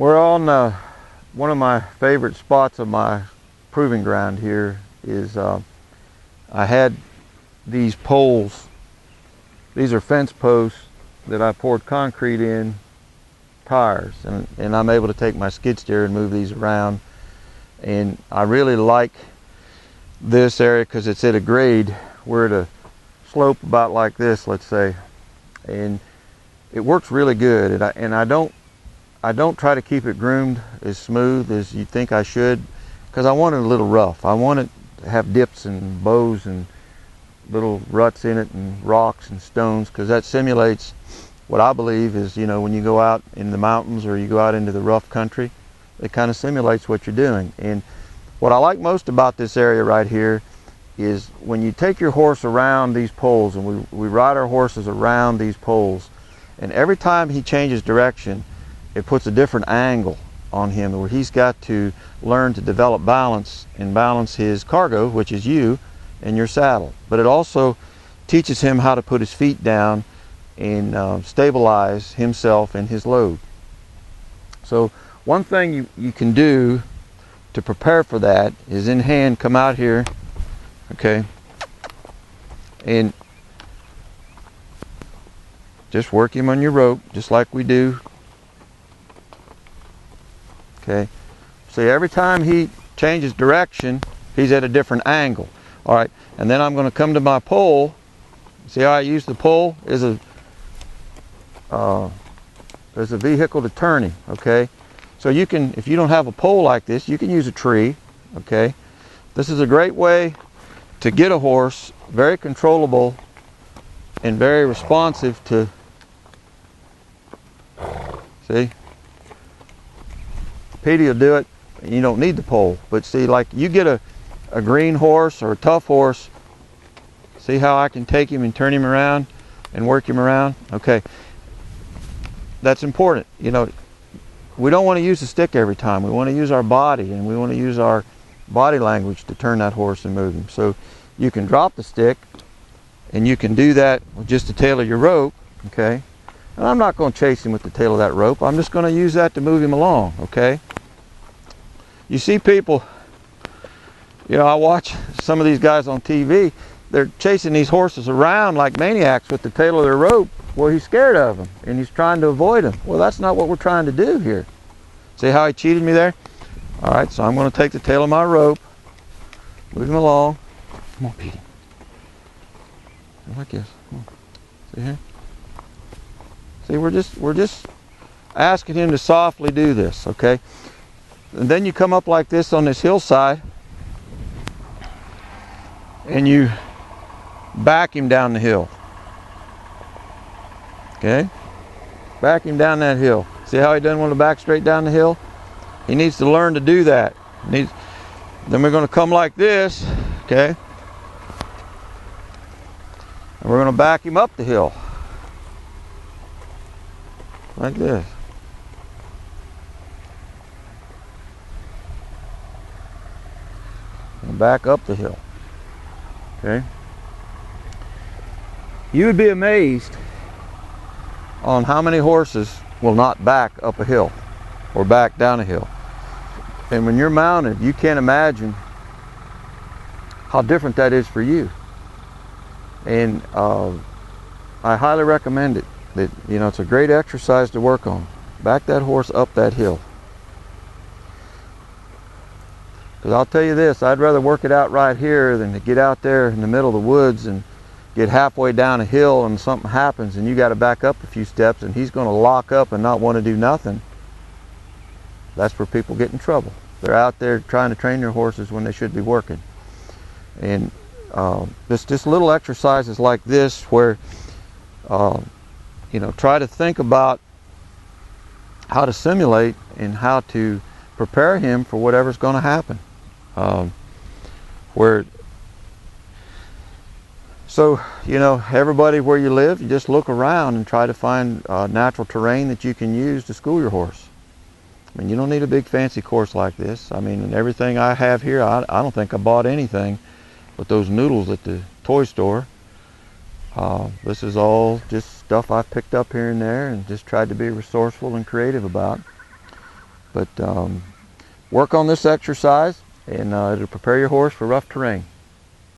We're on one of my favorite spots of my proving ground here is I had these poles. These are fence posts that I poured concrete in tires, and I'm able to take my skid steer and move these around. And I really like this area because it's at a grade. We're at a slope about like this, let's say, and it works really good. And I don't try to keep it groomed as smooth as you think I should, because I want it a little rough. I want it to have dips and bows and little ruts in it and rocks and stones, because that simulates what I believe is, you know, when you go out in the mountains or you go out into the rough country, it kind of simulates what you're doing. And what I like most about this area right here is when you take your horse around these poles, and we ride our horses around these poles, and every time he changes direction, it puts a different angle on him where he's got to learn to develop balance and balance his cargo, which is you, and your saddle. But it also teaches him how to put his feet down and stabilize himself and his load. So one thing you can do to prepare for that is in hand come out here, okay, and just work him on your rope just like we do. Okay, see, every time he changes direction, he's at a different angle. All right, and then I'm going to come to my pole. See how I use the pole as a vehicle to turn him. Okay, so you can, if you don't have a pole like this, you can use a tree. Okay, this is a great way to get a horse very controllable and very responsive to, see, Petey will do it. You don't need the pole, but see, like you get a green horse or a tough horse, see how I can take him and turn him around and work him around? Okay, that's important. You know, we don't want to use the stick every time. We want to use our body, and we want to use our body language to turn that horse and move him. So you can drop the stick, and you can do that with just the tail of your rope. Okay, and I'm not going to chase him with the tail of that rope. I'm just going to use that to move him along. Okay, you see people, you know, I watch some of these guys on TV, they're chasing these horses around like maniacs with the tail of their rope. Well, he's scared of them and he's trying to avoid them. Well, that's not what we're trying to do here. See how he cheated me there? All right, so I'm going to take the tail of my rope, move him along. Come on, Petey. Like this. Come on. See here? See, we're just asking him to softly do this, okay? And then you come up like this on this hillside, and you back him down the hill. Okay? Back him down that hill. See how he doesn't want to back straight down the hill? He needs to learn to do that. Then we're going to come like this, okay? And we're going to back him up the hill. Like this. And back up the hill. Okay? You would be amazed on how many horses will not back up a hill or back down a hill. And when you're mounted, you can't imagine how different that is for you. And I highly recommend it. That, you know, it's a great exercise to work on. Back that horse up that hill. Because I'll tell you this, I'd rather work it out right here than to get out there in the middle of the woods and get halfway down a hill and something happens and you got to back up a few steps and he's going to lock up and not want to do nothing. That's where people get in trouble. They're out there trying to train their horses when they should be working. And just little exercises like this where you know, try to think about how to simulate and how to prepare him for whatever's going to happen. So, you know, everybody where you live, you just look around and try to find natural terrain that you can use to school your horse. I mean, you don't need a big fancy course like this. I mean, and everything I have here, I don't think I bought anything but those noodles at the toy store. This is all just stuff I've picked up here and there and just tried to be resourceful and creative about. But work on this exercise and it'll prepare your horse for rough terrain.